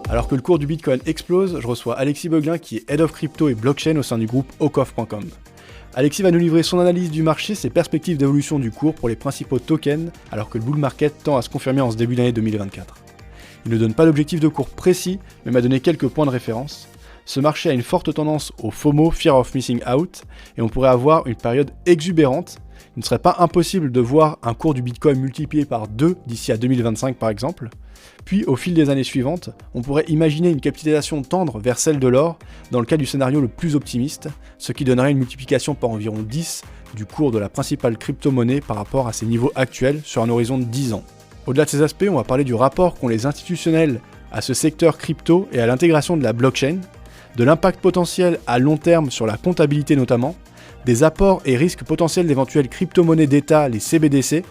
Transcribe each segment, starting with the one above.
Alors que le cours du Bitcoin explose, je reçois Alexis Beuglin qui est Head of Crypto et Blockchain au sein du groupe Ocoff.com. Alexis va nous livrer son analyse du marché, ses perspectives d'évolution du cours pour les principaux tokens, alors que le bull market tend à se confirmer en ce début d'année 2024. Il ne donne pas d'objectif de cours précis, mais m'a donné quelques points de référence. Ce marché a une forte tendance au FOMO, Fear of Missing Out, et on pourrait avoir une période exubérante. Il ne serait pas impossible de voir un cours du Bitcoin multiplié par 2 d'ici à 2025 par exemple. Puis au fil des années suivantes, on pourrait imaginer une capitalisation tendre vers celle de l'or dans le cas du scénario le plus optimiste, ce qui donnerait une multiplication par environ 10 du cours de la principale crypto-monnaie par rapport à ses niveaux actuels sur un horizon de 10 ans. Au-delà de ces aspects, on va parler du rapport qu'ont les institutionnels à ce secteur crypto et à l'intégration de la blockchain, de l'impact potentiel à long terme sur la comptabilité notamment, des apports et risques potentiels d'éventuelles crypto-monnaies d'État, les CBDC,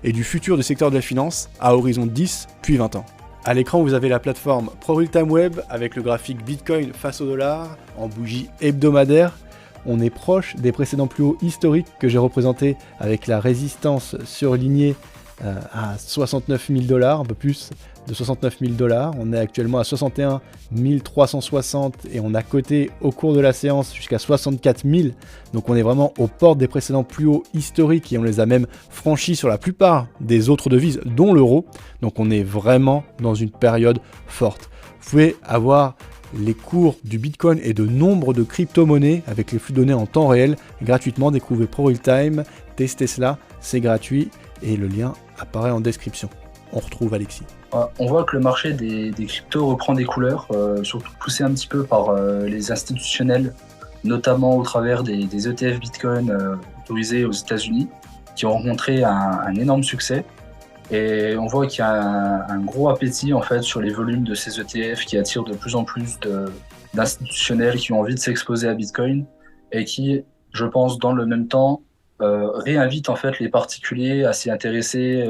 et du futur du secteur de la finance à horizon 10 puis 20 ans. À l'écran, vous avez la plateforme ProRealTime Web avec le graphique Bitcoin face au dollar en bougie hebdomadaire. On est proche des précédents plus hauts historiques que j'ai représentés avec la résistance surlignée à 69 000 $, un peu plus de 69 000 $. On est actuellement à 61 360 et on a coté au cours de la séance jusqu'à 64 000. Donc on est vraiment aux portes des précédents plus hauts historiques et on les a même franchis sur la plupart des autres devises, dont l'euro. Donc on est vraiment dans une période forte. Vous pouvez avoir les cours du Bitcoin et de nombre de crypto-monnaies avec les flux de données en temps réel gratuitement. Découvrez ProRealTime, testez cela, c'est gratuit et le lien apparaît en description. On retrouve Alexis. On voit que le marché des cryptos reprend des couleurs, surtout poussé un petit peu par les institutionnels, notamment au travers des ETF Bitcoin autorisés aux États-Unis, qui ont rencontré un énorme succès. Et on voit qu'il y a un gros appétit en fait sur les volumes de ces ETF qui attirent de plus en plus d'institutionnels qui ont envie de s'exposer à Bitcoin et qui, je pense, dans le même temps, réinvite en fait les particuliers à s'y intéresser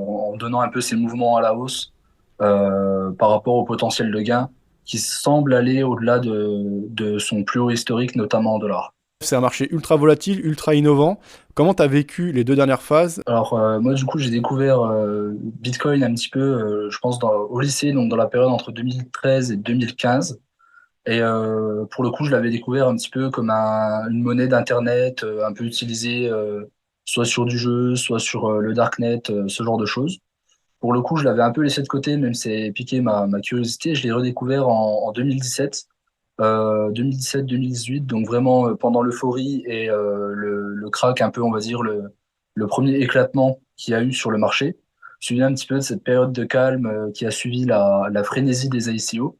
en donnant un peu ces mouvements à la hausse par rapport au potentiel de gain qui semble aller au-delà de son plus haut historique, notamment en dollars. C'est un marché ultra volatile, ultra innovant. Comment tu as vécu les deux dernières phases? Alors moi du coup j'ai découvert Bitcoin un petit peu, je pense au lycée, donc dans la période entre 2013 et 2015. Et pour le coup, je l'avais découvert un petit peu comme une monnaie d'internet, un peu utilisée soit sur du jeu, soit sur le darknet, ce genre de choses. Pour le coup, je l'avais un peu laissé de côté, même si c'est piqué ma curiosité. Je l'ai redécouvert en 2017, 2017-2018, donc vraiment pendant l'euphorie et le crack, un peu, on va dire, le premier éclatement qu'il y a eu sur le marché. Suivi un petit peu de cette période de calme qui a suivi la frénésie des ICO.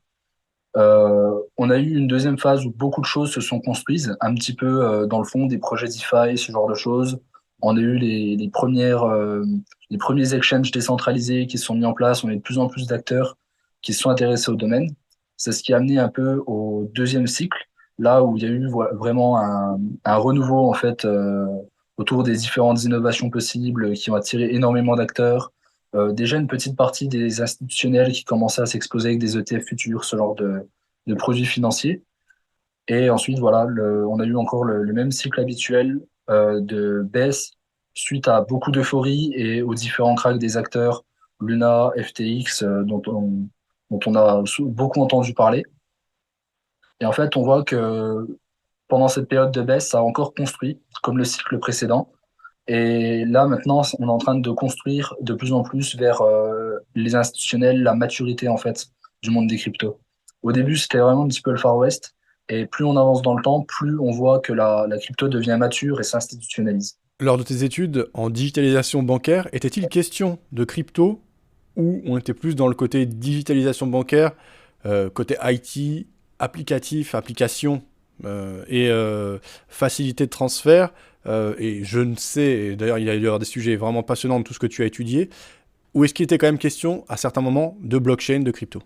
On a eu une deuxième phase où beaucoup de choses se sont construites, un petit peu dans le fond, des projets DeFi, ce genre de choses. On a eu les premiers exchanges décentralisés qui se sont mis en place. On a eu de plus en plus d'acteurs qui se sont intéressés au domaine. C'est ce qui a amené un peu au deuxième cycle, là où il y a eu vraiment un renouveau en fait autour des différentes innovations possibles qui ont attiré énormément d'acteurs. Déjà une petite partie des institutionnels qui commençaient à s'exposer avec des ETF futurs, ce genre de produits financiers. Et ensuite, voilà, on a eu encore le même cycle habituel de baisse suite à beaucoup d'euphorie et aux différents cracks des acteurs, Luna, FTX, dont on a beaucoup entendu parler. Et en fait, on voit que pendant cette période de baisse, ça a encore construit, comme le cycle précédent. Et là, maintenant, on est en train de construire de plus en plus vers les institutionnels, la maturité, en fait, du monde des cryptos. Au début, c'était vraiment un petit peu le Far West. Et plus on avance dans le temps, plus on voit que la crypto devient mature et s'institutionnalise. Lors de tes études en digitalisation bancaire, était-il question de crypto ou on était plus dans le côté digitalisation bancaire, côté IT, applicatif, application facilité de transfert et je ne sais, et d'ailleurs il y a eu des sujets vraiment passionnants de tout ce que tu as étudié, ou est-ce qu'il était quand même question à certains moments de blockchain, de crypto?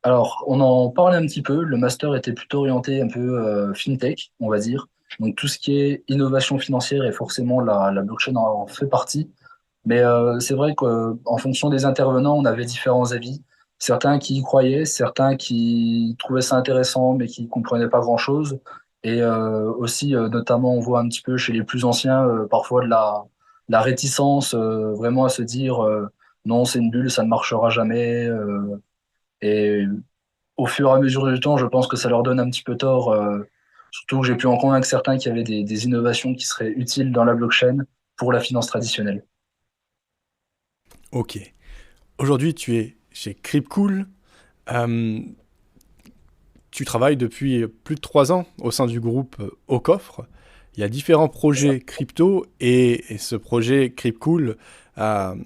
Alors, on en parlait un petit peu. Le master était plutôt orienté un peu fintech, on va dire. Donc, tout ce qui est innovation financière et forcément la blockchain en fait partie. Mais c'est vrai qu'en fonction des intervenants, on avait différents avis. Certains qui y croyaient, certains qui trouvaient ça intéressant, mais qui ne comprenaient pas grand-chose. Et aussi, notamment, on voit un petit peu chez les plus anciens, parfois la réticence vraiment à se dire non, c'est une bulle, ça ne marchera jamais. Et au fur et à mesure du temps, je pense que ça leur donne un petit peu tort, surtout que j'ai pu en convaincre certains qu'il y avait des innovations qui seraient utiles dans la blockchain pour la finance traditionnelle. Ok. Aujourd'hui, tu es chez Cryptcool. Euh, Tu travailles depuis plus de 3 ans au sein du groupe Au Coffre. Il y a différents C'est ça. projets crypto et ce projet Cryptcool a,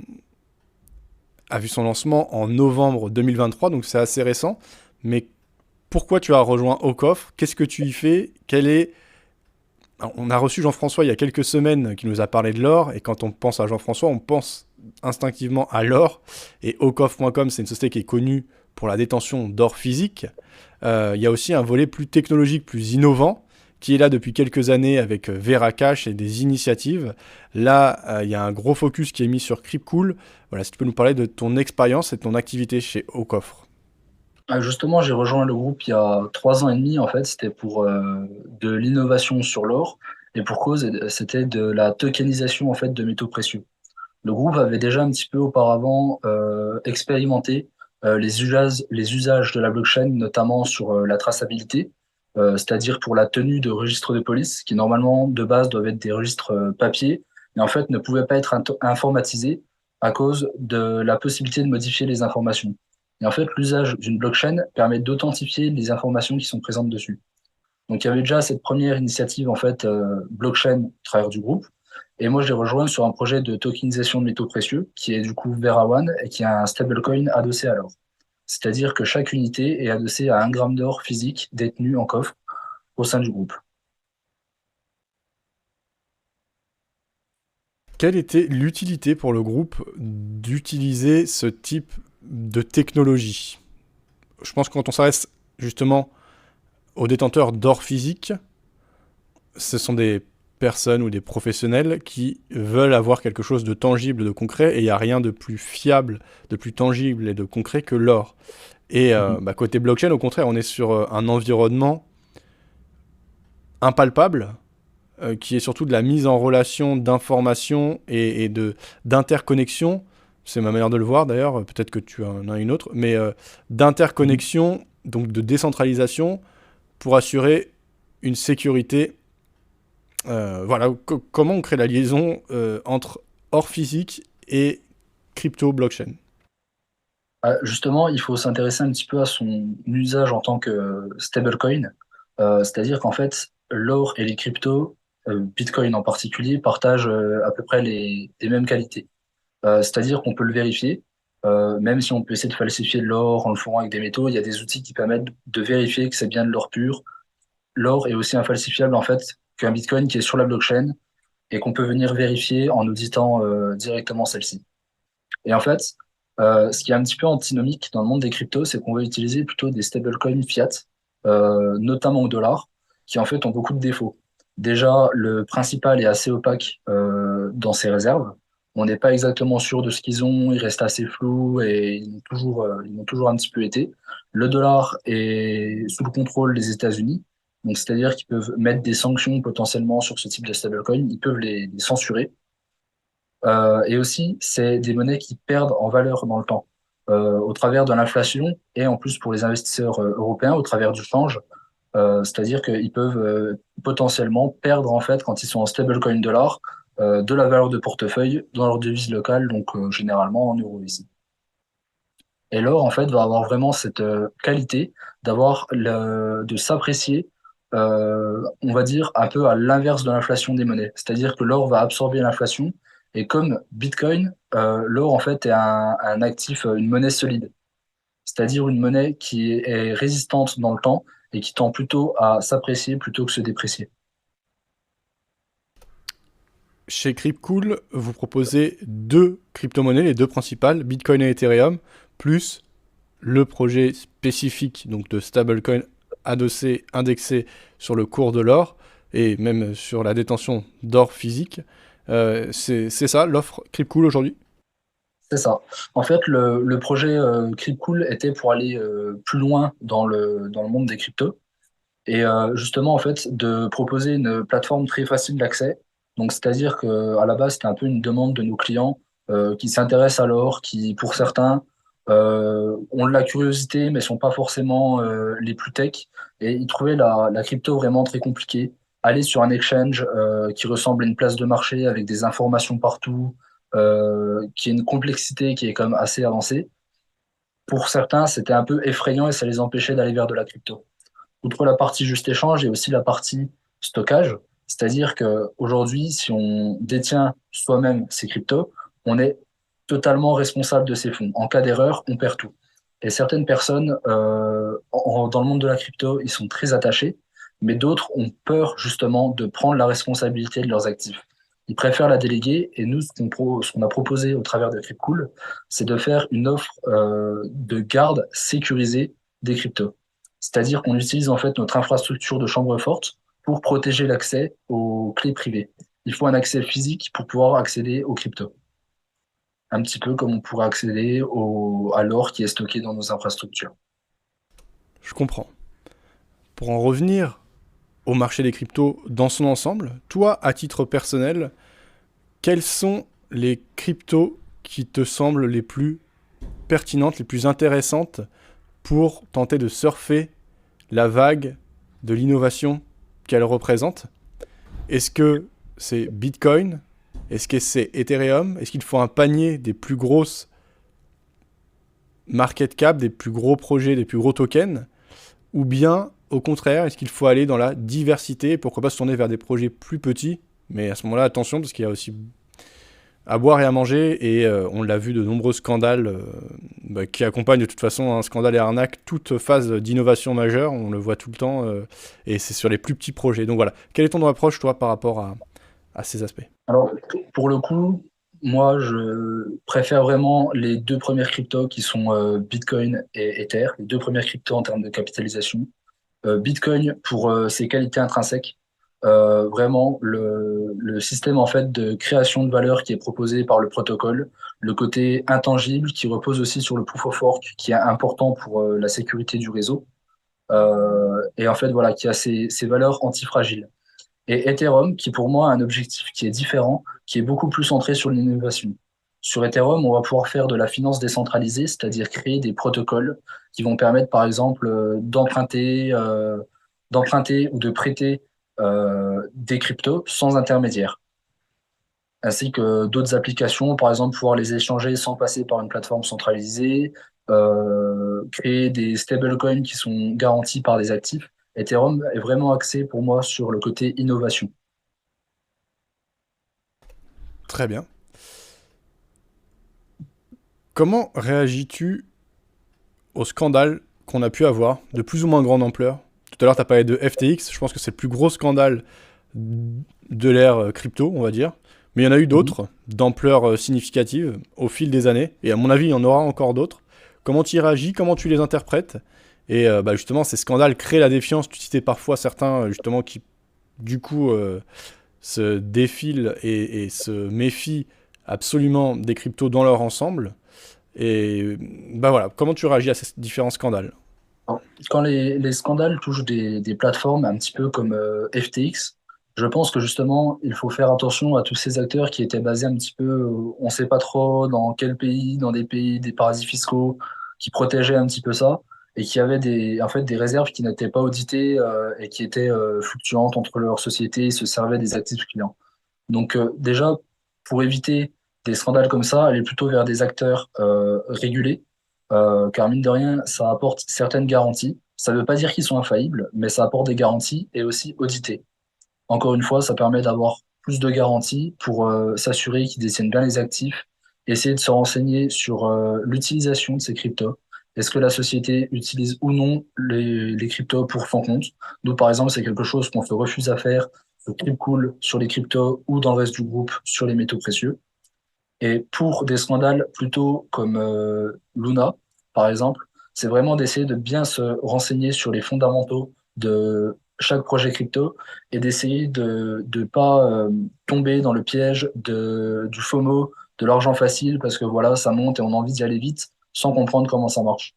a vu son lancement en novembre 2023, donc c'est assez récent. Mais pourquoi tu as rejoint Au Coffre? Qu'est-ce que tu y fais? Quel est... Alors, on a reçu Jean-François il y a quelques semaines qui nous a parlé de l'or, et quand on pense à Jean-François, on pense instinctivement à l'or. Et aucoffre.com, c'est une société qui est connue pour la détention d'or physique. Il y a aussi un volet plus technologique, plus innovant, qui est là depuis quelques années avec Veracash et des initiatives. Là, il y a un gros focus qui est mis sur Cryptcool. Voilà, si tu peux nous parler de ton expérience et de ton activité chez Aucoffre. Justement, j'ai rejoint le groupe il y a 3 ans et demi, en fait. C'était pour de l'innovation sur l'or. Et pour cause, c'était de la tokenisation, en fait, de métaux précieux. Le groupe avait déjà un petit peu auparavant expérimenté les usages de la blockchain, notamment sur la traçabilité, c'est-à-dire pour la tenue de registres de police, qui normalement de base doivent être des registres papier, mais en fait ne pouvaient pas être informatisés à cause de la possibilité de modifier les informations. Et en fait, l'usage d'une blockchain permet d'authentifier les informations qui sont présentes dessus. Donc, il y avait déjà cette première initiative en fait blockchain au travers du groupe. Et moi, je l'ai rejoint sur un projet de tokenisation de métaux précieux qui est du coup Vera One et qui a un stablecoin adossé à l'or. C'est-à-dire que chaque unité est adossée à 1 gramme d'or physique détenu en coffre au sein du groupe. Quelle était l'utilité pour le groupe d'utiliser ce type de technologie? Je pense que quand on s'adresse justement aux détenteurs d'or physique, ce sont des personnes ou des professionnels qui veulent avoir quelque chose de tangible, de concret, et il n'y a rien de plus fiable, de plus tangible et de concret que l'or. Et Mhm. côté blockchain, au contraire, on est sur un environnement impalpable, qui est surtout de la mise en relation d'informations et d'interconnexion. C'est ma manière de le voir d'ailleurs, peut-être que tu en as une autre, mais Mhm. d'interconnexion, donc de décentralisation, pour assurer une sécurité. Voilà, comment on crée la liaison entre or physique et crypto blockchain? Justement, il faut s'intéresser un petit peu à son usage en tant que stablecoin. C'est-à-dire qu'en fait, l'or et les cryptos, Bitcoin en particulier, partagent à peu près les mêmes qualités. C'est-à-dire qu'on peut le vérifier, même si on peut essayer de falsifier de l'or en le fourrant avec des métaux, il y a des outils qui permettent de vérifier que c'est bien de l'or pur. L'or est aussi infalsifiable en fait qu'un Bitcoin qui est sur la blockchain et qu'on peut venir vérifier en auditant directement celle-ci. Et en fait, ce qui est un petit peu antinomique dans le monde des cryptos, c'est qu'on va utiliser plutôt des stablecoins fiat, notamment au dollar, qui en fait ont beaucoup de défauts. Déjà, le principal est assez opaque dans ses réserves. On n'est pas exactement sûr de ce qu'ils ont, ils restent assez flous et ils ont toujours un petit peu été. Le dollar est sous le contrôle des États-Unis, donc c'est-à-dire qu'ils peuvent mettre des sanctions potentiellement sur ce type de stablecoin, ils peuvent les censurer. Et aussi, c'est des monnaies qui perdent en valeur dans le temps, au travers de l'inflation et en plus pour les investisseurs européens, au travers du change. C'est-à-dire qu'ils peuvent potentiellement perdre en fait quand ils sont en stablecoin dollar de la valeur de portefeuille dans leur devise locale, donc généralement en euros ici. Et l'or en fait va avoir vraiment cette qualité de s'apprécier, on va dire un peu à l'inverse de l'inflation des monnaies. C'est-à-dire que l'or va absorber l'inflation et comme Bitcoin, l'or en fait est un actif, une monnaie solide. C'est-à-dire une monnaie qui est résistante dans le temps et qui tend plutôt à s'apprécier plutôt que se déprécier. Chez Cryptcool, vous proposez deux crypto-monnaies, les deux principales, Bitcoin et Ethereum, plus le projet spécifique donc de stablecoin adossé, indexé sur le cours de l'or et même sur la détention d'or physique. C'est ça l'offre Cryptcool aujourd'hui? C'est ça. En fait, le projet Cryptcool était pour aller plus loin dans le monde des cryptos. Et justement, en fait, de proposer une plateforme très facile d'accès. Donc, c'est-à-dire que à la base, c'était un peu une demande de nos clients qui s'intéressent à l'or, qui, pour certains, ont de la curiosité, mais sont pas forcément les plus tech. Et ils trouvaient la crypto vraiment très compliquée. Aller sur un exchange qui ressemble à une place de marché avec des informations partout, qui a une complexité qui est quand même assez avancée. Pour certains, c'était un peu effrayant et ça les empêchait d'aller vers de la crypto. Outre la partie juste échange, il y a aussi la partie stockage. C'est-à-dire qu'aujourd'hui, si on détient soi-même ces cryptos, on est totalement responsable de ces fonds. En cas d'erreur, on perd tout. Et certaines personnes, dans le monde de la crypto, ils sont très attachés, mais d'autres ont peur justement de prendre la responsabilité de leurs actifs. Ils préfèrent la déléguer et nous, ce qu'on a proposé au travers de Cryptcool, c'est de faire une offre de garde sécurisée des cryptos. C'est-à-dire qu'on utilise en fait notre infrastructure de chambre forte pour protéger l'accès aux clés privées. Il faut un accès physique pour pouvoir accéder aux cryptos. Un petit peu comme on pourrait accéder à l'or qui est stocké dans nos infrastructures. Je comprends. Pour en revenir au marché des cryptos dans son ensemble, toi, à titre personnel, quelles sont les cryptos qui te semblent les plus pertinentes, les plus intéressantes pour tenter de surfer la vague de l'innovation qu'elle représente? Est-ce que c'est Bitcoin? Est-ce que c'est Ethereum? Est-ce qu'il faut un panier des plus grosses market cap, des plus gros projets, des plus gros tokens? Ou bien, au contraire, est-ce qu'il faut aller dans la diversité et pourquoi pas se tourner vers des projets plus petits? Mais à ce moment-là, attention, parce qu'il y a aussi à boire et à manger, et on l'a vu de nombreux scandales qui accompagnent de toute façon un scandale et arnaque toute phase d'innovation majeure, on le voit tout le temps, et c'est sur les plus petits projets. Donc voilà, quelle est ton approche, toi, par rapport à ces aspects? Alors, pour le coup, moi, je préfère vraiment les deux premières cryptos qui sont Bitcoin et Ether, les deux premières cryptos en termes de capitalisation. Bitcoin pour ses qualités intrinsèques. Vraiment, le système en fait de création de valeur qui est proposé par le protocole, le côté intangible qui repose aussi sur le proof of work, qui est important pour la sécurité du réseau, et en fait voilà, qui a ces valeurs antifragiles. Et Ethereum, qui pour moi a un objectif qui est différent, qui est beaucoup plus centré sur l'innovation. Sur Ethereum, on va pouvoir faire de la finance décentralisée, c'est-à-dire créer des protocoles qui vont permettre, par exemple, d'emprunter ou de prêter des cryptos sans intermédiaire, ainsi que d'autres applications, par exemple, pouvoir les échanger sans passer par une plateforme centralisée, créer des stablecoins qui sont garantis par des actifs. Ethereum est vraiment axé pour moi sur le côté innovation. Très bien. Comment réagis-tu au scandale qu'on a pu avoir, de plus ou moins grande ampleur? Tout à l'heure, tu as parlé de FTX, je pense que c'est le plus gros scandale de l'ère crypto, on va dire. Mais il y en a eu Mhm. d'autres, d'ampleur significative, au fil des années. Et à mon avis, il y en aura encore d'autres. Comment tu y réagis? Comment tu les interprètes? Et justement, ces scandales créent la défiance. Tu citais parfois certains, justement, qui, du coup, se défilent et se méfient absolument des cryptos dans leur ensemble. Et bah voilà, comment tu réagis à ces différents scandales? Alors, quand les scandales touchent des plateformes un petit peu comme FTX, je pense que justement, il faut faire attention à tous ces acteurs qui étaient basés un petit peu, on ne sait pas trop dans quel pays, dans des pays, des paradis fiscaux, qui protégeaient un petit peu ça et qui avaient en fait, des réserves qui n'étaient pas auditées et qui étaient fluctuantes entre leurs sociétés et se servaient des actifs clients. Donc déjà, pour éviter des scandales comme ça, aller plutôt vers des acteurs régulés, car mine de rien, ça apporte certaines garanties. Ça ne veut pas dire qu'ils sont infaillibles, mais ça apporte des garanties et aussi audités. Encore une fois, ça permet d'avoir plus de garanties pour s'assurer qu'ils détiennent bien les actifs, essayer de se renseigner sur l'utilisation de ces cryptos. Est-ce que la société utilise ou non les cryptos pour son compte? Nous, par exemple, c'est quelque chose qu'on se refuse à faire sur Cryptcool, sur les cryptos ou dans le reste du groupe sur les métaux précieux. Et pour des scandales plutôt comme Luna, par exemple, c'est vraiment d'essayer de bien se renseigner sur les fondamentaux de chaque projet crypto et d'essayer de ne pas tomber dans le piège du FOMO, de l'argent facile, parce que voilà, ça monte et on a envie d'y aller vite sans comprendre comment ça marche.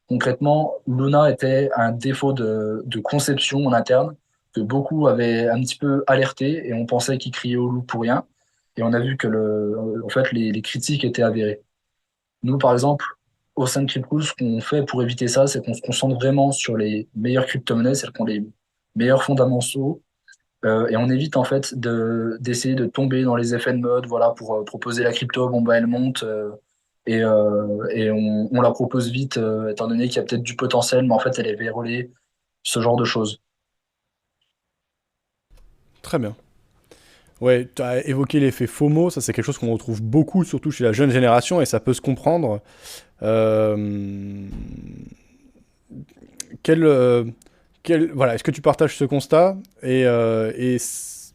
Concrètement, Luna était un défaut de conception en interne que beaucoup avaient un petit peu alerté et on pensait qu'il criait au loup pour rien. Et on a vu que en fait, les critiques étaient avérées. Nous, par exemple, au sein de Crypto, ce qu'on fait pour éviter ça, c'est qu'on se concentre vraiment sur les meilleures crypto-monnaies, celles qui ont les meilleurs fondamentaux, et on évite en fait d'essayer de tomber dans les effets de mode, voilà, pour proposer la crypto, bon bah elle monte, et on la propose vite, étant donné qu'il y a peut-être du potentiel, mais en fait elle est vérolée, ce genre de choses. Très bien. Ouais, tu as évoqué l'effet FOMO, ça c'est quelque chose qu'on retrouve beaucoup, surtout chez la jeune génération, et ça peut se comprendre. Euh, quel, euh, voilà, est-ce que tu partages ce constat et est-ce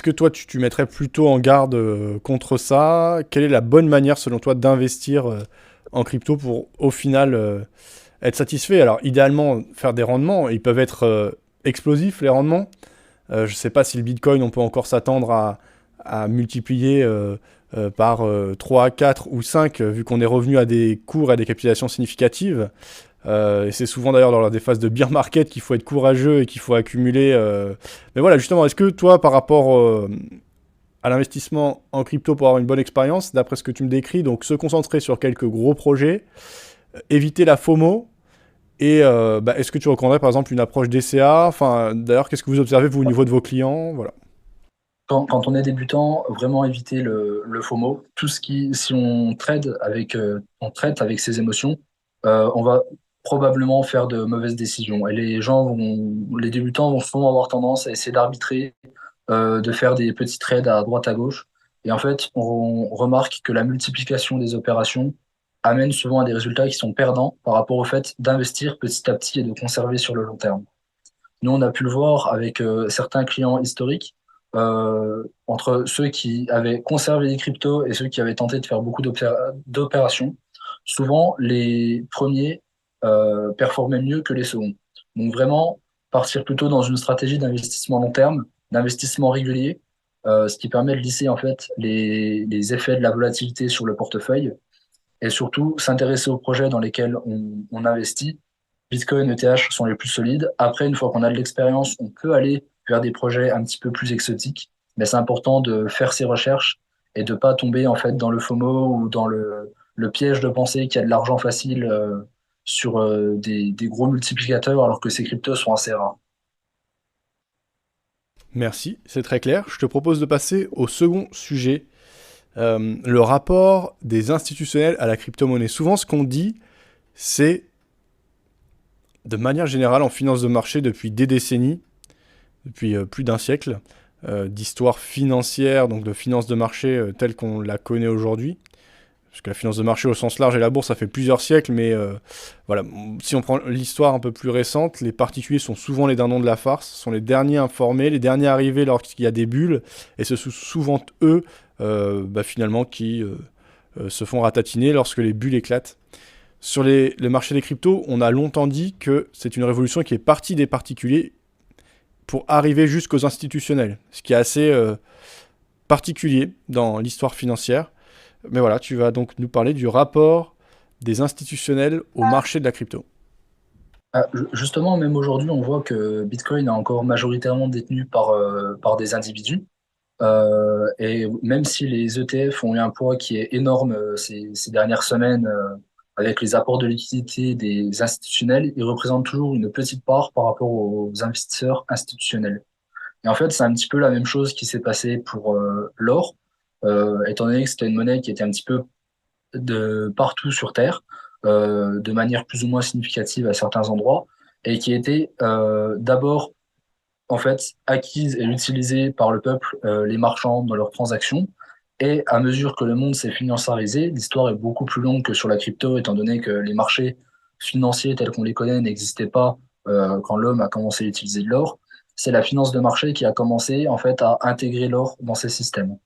que toi tu mettrais plutôt en garde contre ça? Quelle est la bonne manière selon toi d'investir en crypto pour au final être satisfait? Alors idéalement faire des rendements, ils peuvent être explosifs les rendements. Je ne sais pas si le Bitcoin, on peut encore s'attendre à multiplier par 3, 4 ou 5, vu qu'on est revenu à des cours et à des capitalisations significatives. Et c'est souvent d'ailleurs dans des phases de bear market qu'il faut être courageux et qu'il faut accumuler. Mais voilà, justement, est-ce que toi, par rapport à l'investissement en crypto pour avoir une bonne expérience, d'après ce que tu me décris, donc se concentrer sur quelques gros projets, éviter la FOMO, et est-ce que tu recommanderais par exemple une approche DCA? Enfin, d'ailleurs, qu'est-ce que vous observez vous au niveau de vos clients? Voilà. Quand on est débutant, vraiment éviter le FOMO. Tout ce qui, si on traite avec ses émotions, on va probablement faire de mauvaises décisions. Et les débutants vont souvent avoir tendance à essayer d'arbitrer, de faire des petits trades à droite à gauche. Et en fait, on remarque que la multiplication des opérations amène souvent à des résultats qui sont perdants par rapport au fait d'investir petit à petit et de conserver sur le long terme. Nous, on a pu le voir avec certains clients historiques, entre ceux qui avaient conservé des cryptos et ceux qui avaient tenté de faire beaucoup d'opérations. Souvent, les premiers performaient mieux que les seconds. Donc vraiment, partir plutôt dans une stratégie d'investissement long terme, d'investissement régulier, ce qui permet de lisser en fait les effets de la volatilité sur le portefeuille et surtout s'intéresser aux projets dans lesquels on investit. Bitcoin, ETH sont les plus solides. Après, une fois qu'on a de l'expérience, on peut aller vers des projets un petit peu plus exotiques, mais c'est important de faire ses recherches et de pas tomber en fait dans le FOMO ou dans le piège de penser qu'il y a de l'argent facile sur des gros multiplicateurs alors que ces cryptos sont assez rares. Merci, c'est très clair. Je te propose de passer au second sujet, le rapport des institutionnels à la crypto-monnaie. Souvent, ce qu'on dit, c'est, de manière générale, en finance de marché, depuis des décennies, depuis plus d'un siècle, d'histoire financière, donc de finance de marché telle qu'on la connaît aujourd'hui, parce que la finance de marché au sens large et la bourse, ça fait plusieurs siècles, mais voilà, si on prend l'histoire un peu plus récente, les particuliers sont souvent les dindons de la farce, sont les derniers informés, les derniers arrivés lorsqu'il y a des bulles, et ce sont souvent eux, finalement, qui se font ratatiner lorsque les bulles éclatent. Sur le marché des cryptos, on a longtemps dit que c'est une révolution qui est partie des particuliers pour arriver jusqu'aux institutionnels, ce qui est assez particulier dans l'histoire financière. Mais voilà, tu vas donc nous parler du rapport des institutionnels au marché de la crypto. Justement, même aujourd'hui, on voit que Bitcoin est encore majoritairement détenu par des individus. Et même si les ETF ont eu un poids qui est énorme ces dernières semaines avec les apports de liquidité des institutionnels, ils représentent toujours une petite part par rapport aux investisseurs institutionnels. Et en fait, c'est un petit peu la même chose qui s'est passé pour l'or, étant donné que c'était une monnaie qui était un petit peu de partout sur Terre, de manière plus ou moins significative à certains endroits, et qui était d'abord en fait acquise et utilisée par le peuple, les marchands dans leurs transactions. Et à mesure que le monde s'est financiarisé, l'histoire est beaucoup plus longue que sur la crypto, étant donné que les marchés financiers tels qu'on les connaît n'existaient pas quand l'homme a commencé à utiliser de l'or. C'est la finance de marché qui a commencé en fait à intégrer l'or dans ces systèmes.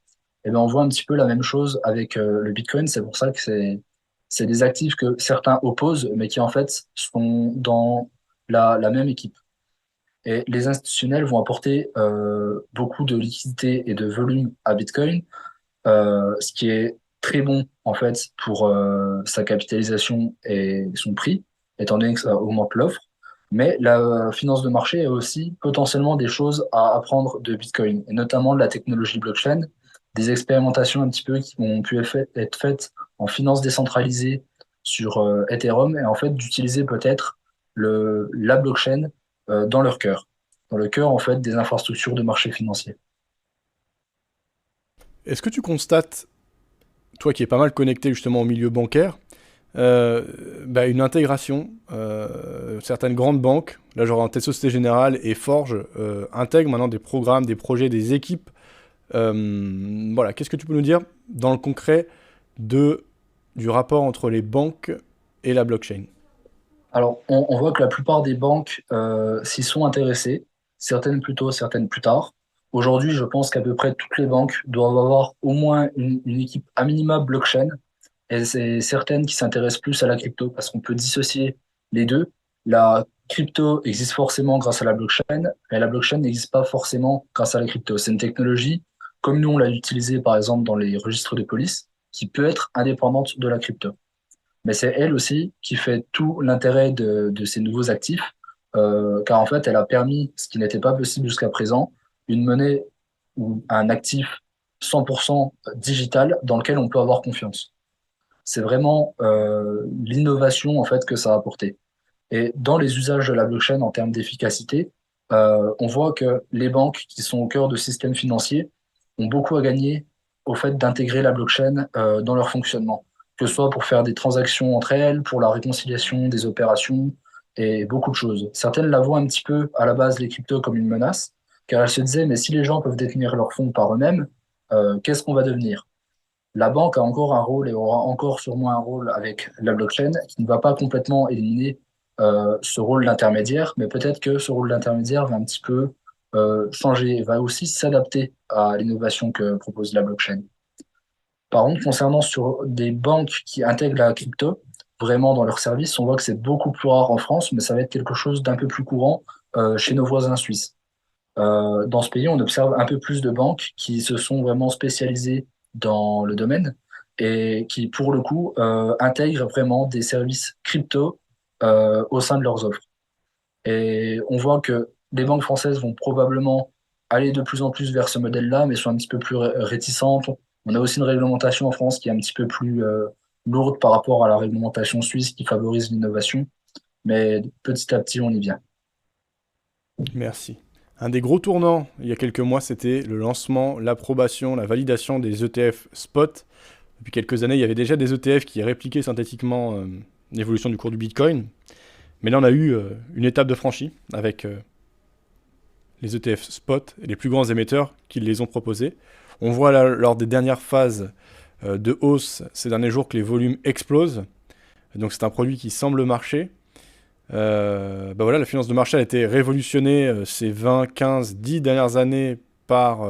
Et bien on voit un petit peu la même chose avec le Bitcoin. C'est pour ça que c'est des actifs que certains opposent, mais qui en fait sont dans la même équipe. Et les institutionnels vont apporter beaucoup de liquidité et de volume à Bitcoin, ce qui est très bon en fait pour sa capitalisation et son prix, étant donné que ça augmente l'offre. Mais la finance de marché a aussi potentiellement des choses à apprendre de Bitcoin, et notamment de la technologie blockchain, des expérimentations un petit peu qui ont pu être faites en finance décentralisée sur Ethereum et en fait d'utiliser peut-être la blockchain dans leur cœur, dans le cœur en fait des infrastructures de marché financier. Est-ce que tu constates, toi qui es pas mal connecté justement au milieu bancaire, euh, une intégration, certaines grandes banques, là genre en tête Société Générale et Forge, intègrent maintenant des programmes, des projets, des équipes. Voilà, qu'est-ce que tu peux nous dire dans le concret de, du rapport entre les banques et la blockchain? Alors, on voit que la plupart des banques s'y sont intéressées, certaines plus tôt, certaines plus tard. Aujourd'hui, je pense qu'à peu près toutes les banques doivent avoir au moins une équipe à minima blockchain, et c'est certaines qui s'intéressent plus à la crypto parce qu'on peut dissocier les deux. La crypto existe forcément grâce à la blockchain, mais la blockchain n'existe pas forcément grâce à la crypto. C'est une technologie, comme nous on l'a utilisée par exemple dans les registres de police, qui peut être indépendante de la crypto. Mais c'est elle aussi qui fait tout l'intérêt de ces nouveaux actifs, car en fait, elle a permis, ce qui n'était pas possible jusqu'à présent, une monnaie ou un actif 100% digital dans lequel on peut avoir confiance. C'est vraiment l'innovation en fait que ça a apporté. Et dans les usages de la blockchain en termes d'efficacité, on voit que les banques qui sont au cœur de systèmes financiers ont beaucoup à gagner au fait d'intégrer la blockchain dans leur fonctionnement, que ce soit pour faire des transactions entre elles, pour la réconciliation des opérations et beaucoup de choses. Certaines la voient un petit peu à la base les cryptos comme une menace, car elles se disaient, mais si les gens peuvent détenir leurs fonds par eux-mêmes, qu'est-ce qu'on va devenir? La banque a encore un rôle et aura encore sûrement un rôle avec la blockchain qui ne va pas complètement éliminer ce rôle d'intermédiaire, mais peut-être que ce rôle d'intermédiaire va un petit peu changer, va aussi s'adapter à l'innovation que propose la blockchain. Par contre, concernant sur des banques qui intègrent la crypto vraiment dans leurs services, on voit que c'est beaucoup plus rare en France, mais ça va être quelque chose d'un peu plus courant chez nos voisins suisses. Dans ce pays, on observe un peu plus de banques qui se sont vraiment spécialisées dans le domaine et qui, pour le coup, intègrent vraiment des services crypto au sein de leurs offres. Et on voit que les banques françaises vont probablement aller de plus en plus vers ce modèle-là, mais sont un petit peu plus réticentes. On a aussi une réglementation en France qui est un petit peu plus lourde par rapport à la réglementation suisse qui favorise l'innovation, mais petit à petit, on y vient. Merci. Un des gros tournants il y a quelques mois, c'était le lancement, l'approbation, la validation des ETF spot. Depuis quelques années, il y avait déjà des ETF qui répliquaient synthétiquement l'évolution du cours du Bitcoin. Mais là, on a eu une étape de franchie avec les ETF spot et les plus grands émetteurs qui les ont proposés. On voit là, lors des dernières phases de hausse ces derniers jours que les volumes explosent. Donc c'est un produit qui semble marcher. Voilà, la finance de marché a été révolutionnée ces 20, 15, 10 dernières années par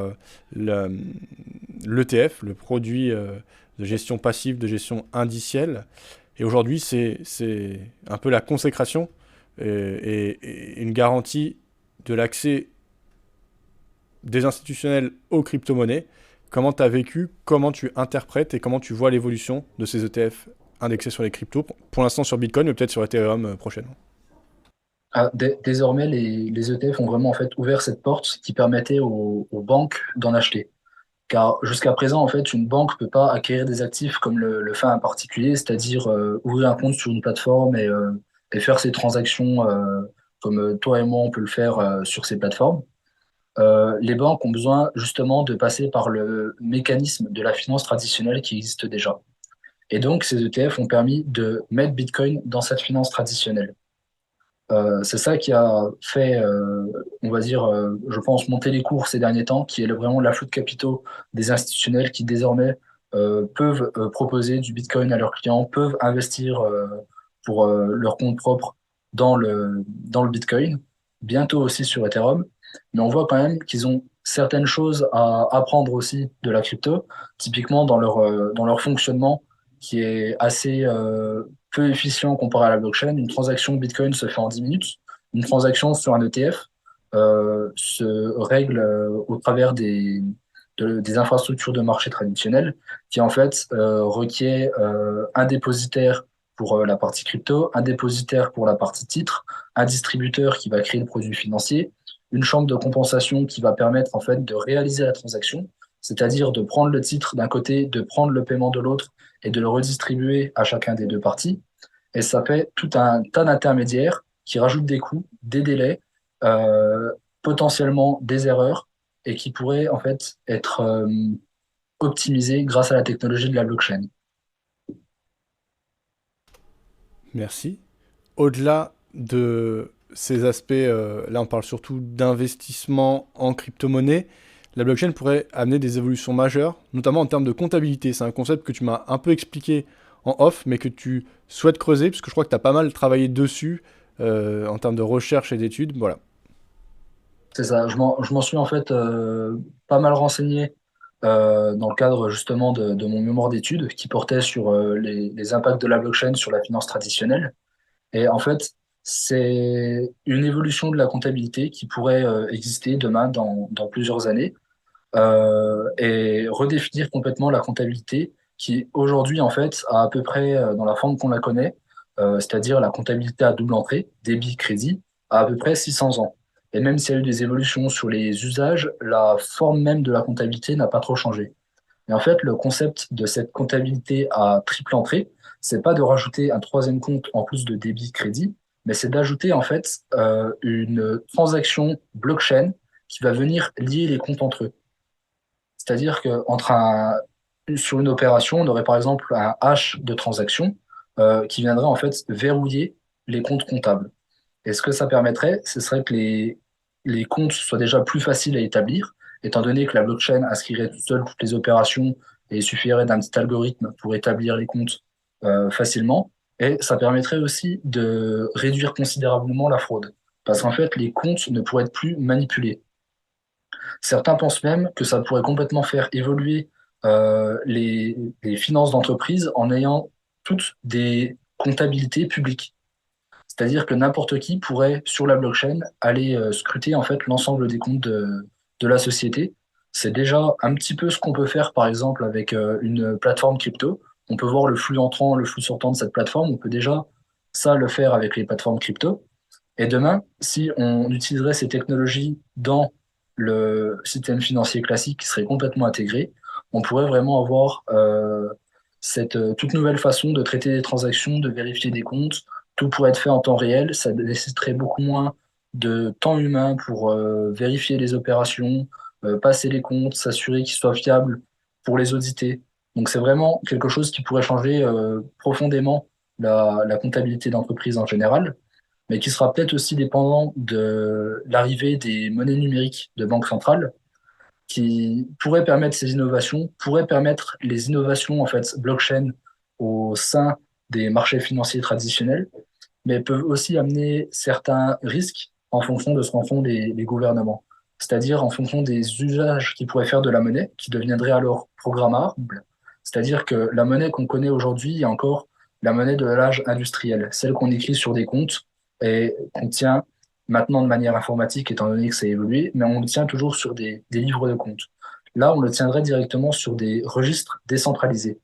l'ETF, le produit de gestion passive, de gestion indicielle. Et aujourd'hui, c'est un peu la consécration et une garantie de l'accès des institutionnels aux crypto-monnaies. Comment tu as vécu, comment tu interprètes et comment tu vois l'évolution de ces ETF indexés sur les cryptos, pour l'instant sur Bitcoin, mais peut-être sur Ethereum prochainement. Désormais, les ETF ont vraiment en fait ouvert cette porte qui permettait aux banques d'en acheter. Car jusqu'à présent, en fait, une banque peut pas acquérir des actifs comme le fait un particulier, c'est-à-dire ouvrir un compte sur une plateforme et faire ses transactions comme toi et moi, on peut le faire sur ces plateformes. Les banques ont besoin justement de passer par le mécanisme de la finance traditionnelle qui existe déjà. Et donc, ces ETF ont permis de mettre Bitcoin dans cette finance traditionnelle. C'est ça qui a fait, on va dire, je pense, monter les cours ces derniers temps, qui est vraiment l'afflux de capitaux des institutionnels qui désormais peuvent proposer du Bitcoin à leurs clients, peuvent investir pour leur compte propre dans le Bitcoin, bientôt aussi sur Ethereum. Mais on voit quand même qu'ils ont certaines choses à apprendre aussi de la crypto, typiquement dans leur fonctionnement qui est assez peu efficient comparé à la blockchain. Une transaction Bitcoin se fait en 10 minutes. Une transaction sur un ETF se règle au travers des infrastructures de marché traditionnelles qui en fait requiert un dépositaire pour la partie crypto, un dépositaire pour la partie titre, un distributeur qui va créer le produit financier, une chambre de compensation qui va permettre en fait de réaliser la transaction, c'est-à-dire de prendre le titre d'un côté, de prendre le paiement de l'autre et de le redistribuer à chacun des deux parties. Et ça fait tout un tas d'intermédiaires qui rajoutent des coûts, des délais, euh, potentiellement des erreurs et qui pourraient en fait être optimisés grâce à la technologie de la blockchain. Merci. Au-delà de ces aspects, là on parle surtout d'investissement en crypto-monnaie, la blockchain pourrait amener des évolutions majeures, notamment en termes de comptabilité. C'est un concept que tu m'as un peu expliqué en off, mais que tu souhaites creuser, parce que je crois que tu as pas mal travaillé dessus en termes de recherche et d'études. Voilà. C'est ça, je m'en suis en fait pas mal renseigné dans le cadre justement de mon mémoire d'études qui portait sur les impacts de la blockchain sur la finance traditionnelle. Et en fait, c'est une évolution de la comptabilité qui pourrait exister demain dans plusieurs années et redéfinir complètement la comptabilité qui aujourd'hui en fait a à peu près dans la forme qu'on la connaît, c'est-à-dire la comptabilité à double entrée, débit, crédit, à peu près 600 ans. Et même s'il y a eu des évolutions sur les usages, la forme même de la comptabilité n'a pas trop changé. Et en fait, le concept de cette comptabilité à triple entrée, c'est pas de rajouter un troisième compte en plus de débit, crédit, mais c'est d'ajouter en fait une transaction blockchain qui va venir lier les comptes entre eux. C'est-à-dire que sur une opération, on aurait par exemple un hash de transaction qui viendrait en fait verrouiller les comptes comptables. Et ce que ça permettrait, ce serait que les comptes soient déjà plus faciles à établir, étant donné que la blockchain inscrirait toute seule toutes les opérations et il suffirait d'un petit algorithme pour établir les comptes facilement. Et ça permettrait aussi de réduire considérablement la fraude, parce qu'en fait, les comptes ne pourraient être plus manipulés. Certains pensent même que ça pourrait complètement faire évoluer les finances d'entreprise en ayant toutes des comptabilités publiques. C'est-à-dire que n'importe qui pourrait, sur la blockchain, aller scruter en fait l'ensemble des comptes de la société. C'est déjà un petit peu ce qu'on peut faire, par exemple, avec une plateforme crypto. On peut voir le flux entrant, le flux sortant de cette plateforme. On peut déjà ça le faire avec les plateformes crypto. Et demain, si on utiliserait ces technologies dans le système financier classique qui serait complètement intégré, on pourrait vraiment avoir cette toute nouvelle façon de traiter des transactions, de vérifier des comptes. Tout pourrait être fait en temps réel. Ça nécessiterait beaucoup moins de temps humain pour vérifier les opérations, passer les comptes, s'assurer qu'ils soient fiables pour les auditer. Donc c'est vraiment quelque chose qui pourrait changer profondément la comptabilité d'entreprise en général, mais qui sera peut-être aussi dépendant de l'arrivée des monnaies numériques de banque centrale, qui pourraient permettre ces innovations, pourraient permettre les innovations en fait blockchain au sein des marchés financiers traditionnels, mais peuvent aussi amener certains risques en fonction de ce qu'en font les gouvernements. C'est-à-dire en fonction des usages qu'ils pourraient faire de la monnaie, qui deviendrait alors programmable. C'est-à-dire que la monnaie qu'on connaît aujourd'hui est encore la monnaie de l'âge industriel, celle qu'on écrit sur des comptes et qu'on tient maintenant de manière informatique, étant donné que ça a évolué, mais on le tient toujours sur des livres de comptes. Là, on le tiendrait directement sur des registres décentralisés,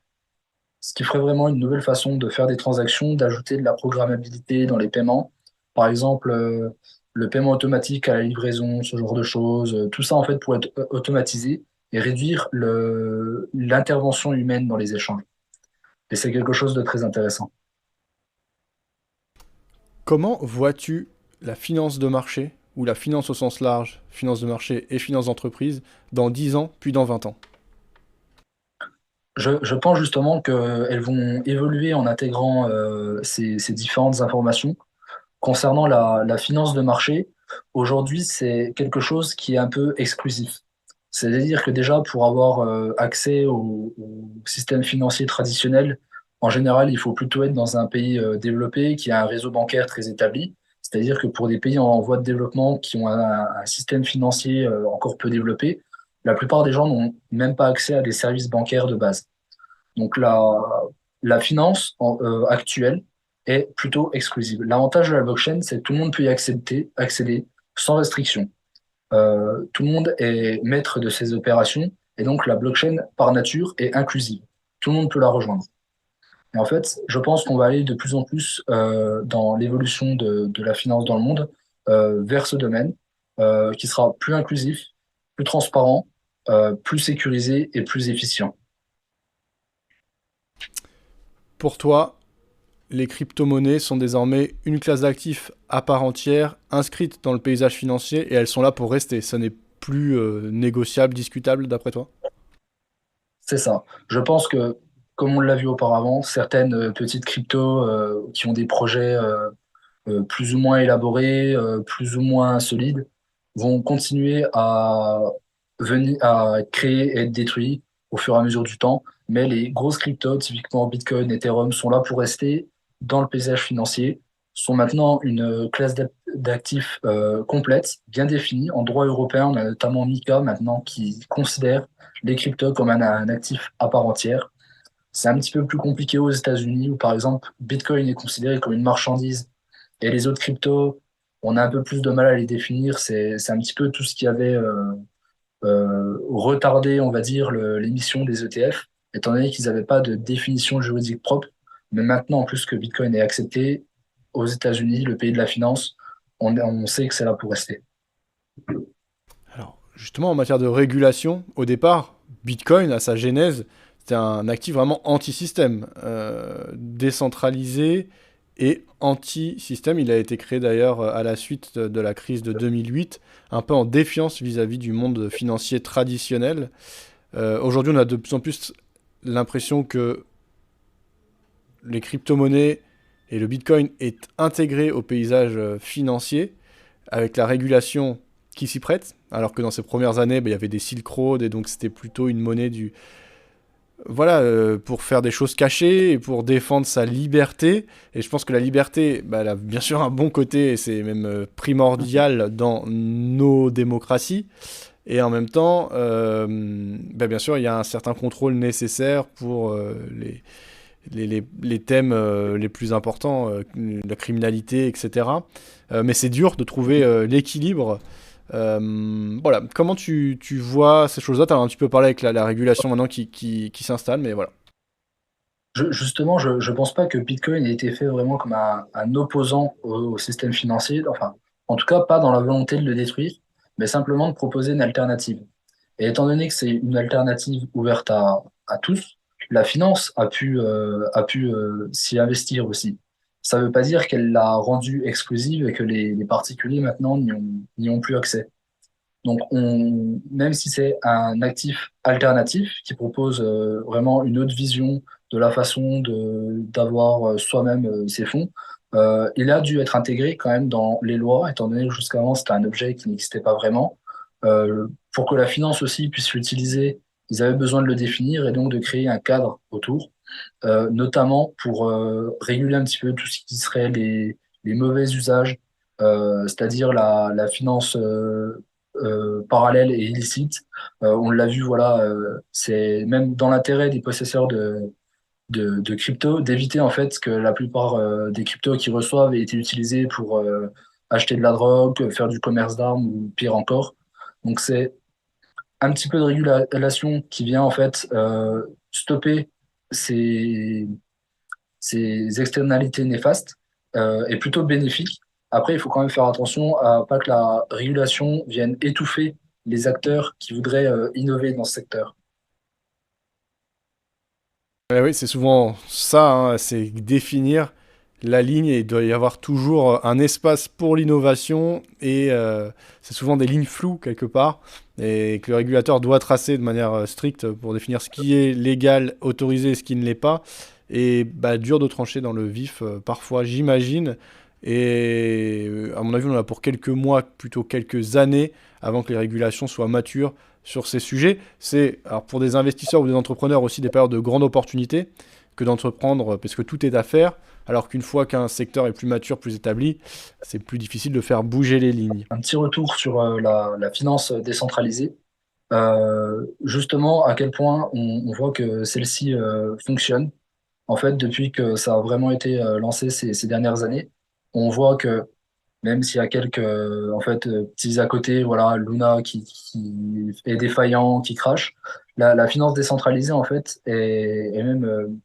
ce qui ferait vraiment une nouvelle façon de faire des transactions, d'ajouter de la programmabilité dans les paiements. Par exemple, le paiement automatique à la livraison, ce genre de choses. Tout ça, en fait, pourrait être automatisé et réduire l'intervention humaine dans les échanges. Et c'est quelque chose de très intéressant. Comment vois-tu la finance de marché, ou la finance au sens large, finance de marché et finance d'entreprise, dans 10 ans, puis dans 20 ans? Je pense justement qu'elles vont évoluer en intégrant ces différentes informations. Concernant la finance de marché, aujourd'hui, c'est quelque chose qui est un peu exclusif. C'est-à-dire que déjà, pour avoir accès au système financier traditionnel, en général, il faut plutôt être dans un pays développé qui a un réseau bancaire très établi. C'est-à-dire que pour des pays en voie de développement qui ont un système financier encore peu développé, la plupart des gens n'ont même pas accès à des services bancaires de base. Donc la finance actuelle est plutôt exclusive. L'avantage de la blockchain, c'est que tout le monde peut y accéder sans restriction. Tout le monde est maître de ses opérations et donc la blockchain, par nature, est inclusive. Tout le monde peut la rejoindre. Et en fait, je pense qu'on va aller de plus en plus dans l'évolution de la finance dans le monde vers ce domaine qui sera plus inclusif, plus transparent, plus sécurisé et plus efficient. Pour toi, les crypto-monnaies sont désormais une classe d'actifs à part entière, inscrite dans le paysage financier, et elles sont là pour rester. Ça n'est plus négociable, discutable, d'après toi? C'est ça. Je pense que, comme on l'a vu auparavant, certaines petites cryptos qui ont des projets plus ou moins élaborés, plus ou moins solides, vont continuer à venir à être créés et être détruits au fur et à mesure du temps. Mais les grosses cryptos, typiquement Bitcoin, Ethereum, sont là pour rester dans le paysage financier, sont maintenant une classe d'actifs complète, bien définie. En droit européen, on a notamment MiCA maintenant qui considère les cryptos comme un actif à part entière. C'est un petit peu plus compliqué aux États-Unis où, par exemple, Bitcoin est considéré comme une marchandise et les autres cryptos, on a un peu plus de mal à les définir. C'est un petit peu tout ce qui avait retardé, on va dire, l'émission des ETF, étant donné qu'ils n'avaient pas de définition juridique propre. Mais maintenant, en plus que Bitcoin est accepté aux États-Unis, le pays de la finance, on sait que c'est là pour rester. Alors, justement, en matière de régulation, au départ, Bitcoin, à sa genèse, c'était un actif vraiment anti-système, décentralisé et anti-système. Il a été créé d'ailleurs à la suite de la crise de 2008, un peu en défiance vis-à-vis du monde financier traditionnel. Aujourd'hui, on a de plus en plus l'impression que les crypto-monnaies et le Bitcoin est intégré au paysage financier avec la régulation qui s'y prête, alors que dans ces premières années, il y avait des Silk Road et donc c'était plutôt une monnaie du voilà pour faire des choses cachées et pour défendre sa liberté. Et je pense que la liberté, elle a bien sûr un bon côté et c'est même primordial dans nos démocraties. Et en même temps, bien sûr, il y a un certain contrôle nécessaire pour les thèmes les plus importants, la criminalité, etc. Mais c'est dur de trouver l'équilibre. Voilà, comment tu vois ces choses-là? Tu as un petit peu parlé avec la régulation maintenant qui s'installe, mais voilà. Justement, je ne pense pas que Bitcoin ait été fait vraiment comme un opposant au système financier, enfin, en tout cas pas dans la volonté de le détruire, mais simplement de proposer une alternative. Et étant donné que c'est une alternative ouverte à tous, la finance a pu s'y investir aussi. Ça ne veut pas dire qu'elle l'a rendue exclusive et que les particuliers maintenant n'y ont plus accès. Donc, même si c'est un actif alternatif qui propose vraiment une autre vision de la façon d'avoir soi-même ses fonds, il a dû être intégré quand même dans les lois, étant donné que jusqu'avant c'était un objet qui n'existait pas vraiment. Pour que la finance aussi puisse l'utiliser, ils avaient besoin de le définir et donc de créer un cadre autour, notamment pour réguler un petit peu tout ce qui serait les mauvais usages, c'est-à-dire la finance parallèle et illicite. On l'a vu, voilà, c'est même dans l'intérêt des possesseurs de crypto d'éviter en fait que la plupart des cryptos qu'ils reçoivent aient été utilisés pour acheter de la drogue, faire du commerce d'armes ou pire encore. Donc c'est un petit peu de régulation qui vient en fait stopper ces, ces externalités néfastes est plutôt bénéfique. Après, il faut quand même faire attention à pas que la régulation vienne étouffer les acteurs qui voudraient innover dans ce secteur. Oui, c'est souvent ça, hein, c'est définir la ligne et il doit y avoir toujours un espace pour l'innovation et c'est souvent des lignes floues quelque part et que le régulateur doit tracer de manière stricte pour définir ce qui est légal, autorisé et ce qui ne l'est pas. Et dur de trancher dans le vif parfois, j'imagine. Et à mon avis, on en a pour quelques mois, plutôt quelques années, avant que les régulations soient matures sur ces sujets. C'est alors pour des investisseurs ou des entrepreneurs aussi des périodes de grande opportunité que d'entreprendre parce que tout est à faire, alors qu'une fois qu'un secteur est plus mature, plus établi, c'est plus difficile de faire bouger les lignes. Un petit retour sur la finance décentralisée. Justement, à quel point on voit que celle-ci fonctionne. En fait, depuis que ça a vraiment été lancé ces dernières années, on voit que même s'il y a quelques en fait petits à côté, voilà, Luna qui est défaillant, qui crache, la finance décentralisée en fait et même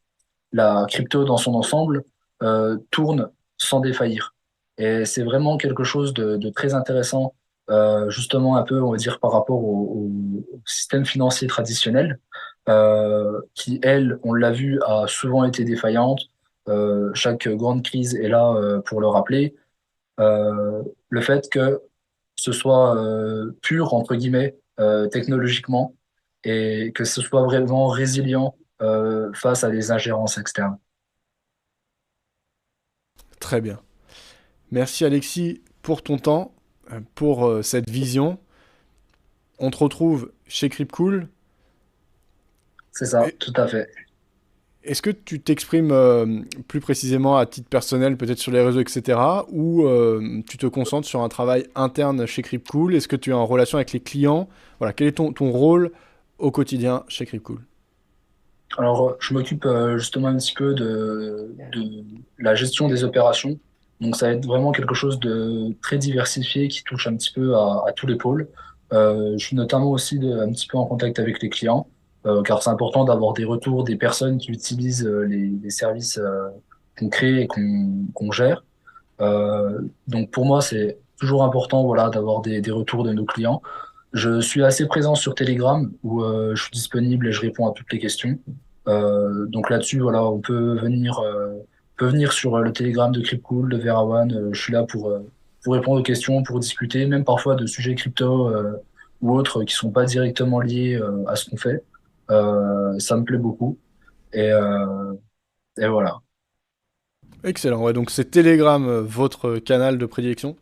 la crypto dans son ensemble tourne sans défaillir. Et c'est vraiment quelque chose de très intéressant justement un peu, on va dire, par rapport au système financier traditionnel, qui, elle, on l'a vu, a souvent été défaillante. Chaque grande crise est là pour le rappeler. Le fait que ce soit pur, entre guillemets, technologiquement, et que ce soit vraiment résilient face à des ingérences externes. Très bien. Merci Alexis pour ton temps, pour cette vision. On te retrouve chez Cryptcool. C'est ça, Et tout à fait. est-ce que tu t'exprimes plus précisément à titre personnel, peut-être sur les réseaux, etc., ou tu te concentres sur un travail interne chez Cryptcool? Est-ce que tu es en relation avec les clients? Voilà, quel est ton rôle au quotidien chez Cryptcool? Alors, je m'occupe justement un petit peu de la gestion des opérations. Donc, ça va être vraiment quelque chose de très diversifié qui touche un petit peu à tous les pôles. Je suis notamment aussi un petit peu en contact avec les clients, car c'est important d'avoir des retours des personnes qui utilisent les services qu'on crée et qu'on gère. Donc, pour moi, c'est toujours important, voilà, d'avoir des retours de nos clients. Je suis assez présent sur Telegram où je suis disponible et je réponds à toutes les questions. Donc là-dessus, voilà, peut venir sur le Telegram de Cryptcool, de VeraOne. Je suis là pour répondre aux questions, pour discuter, même parfois de sujets crypto ou autres qui sont pas directement liés à ce qu'on fait. Ça me plaît beaucoup. Et, euh, et voilà. Excellent, ouais, donc c'est Telegram, votre canal de prédilection?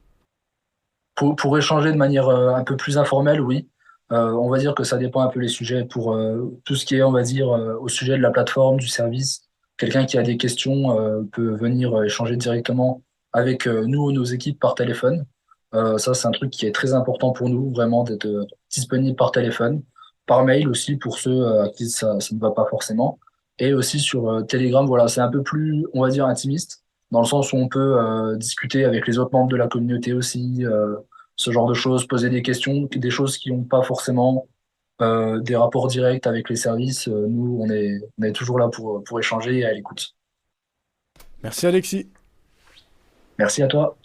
Pour échanger de manière un peu plus informelle, oui. On va dire que ça dépend un peu les sujets. Pour tout ce qui est, on va dire, au sujet de la plateforme, du service, quelqu'un qui a des questions peut venir échanger directement avec nous ou nos équipes par téléphone. Ça, c'est un truc qui est très important pour nous, vraiment, d'être disponible par téléphone, par mail aussi pour ceux à qui ça ne va pas forcément. Et aussi sur Telegram, voilà, c'est un peu plus, on va dire, intimiste, dans le sens où on peut discuter avec les autres membres de la communauté aussi. Ce genre de choses, poser des questions, des choses qui n'ont pas forcément des rapports directs avec les services. Nous, on est toujours là pour échanger et à l'écoute. Merci Alexis. Merci à toi.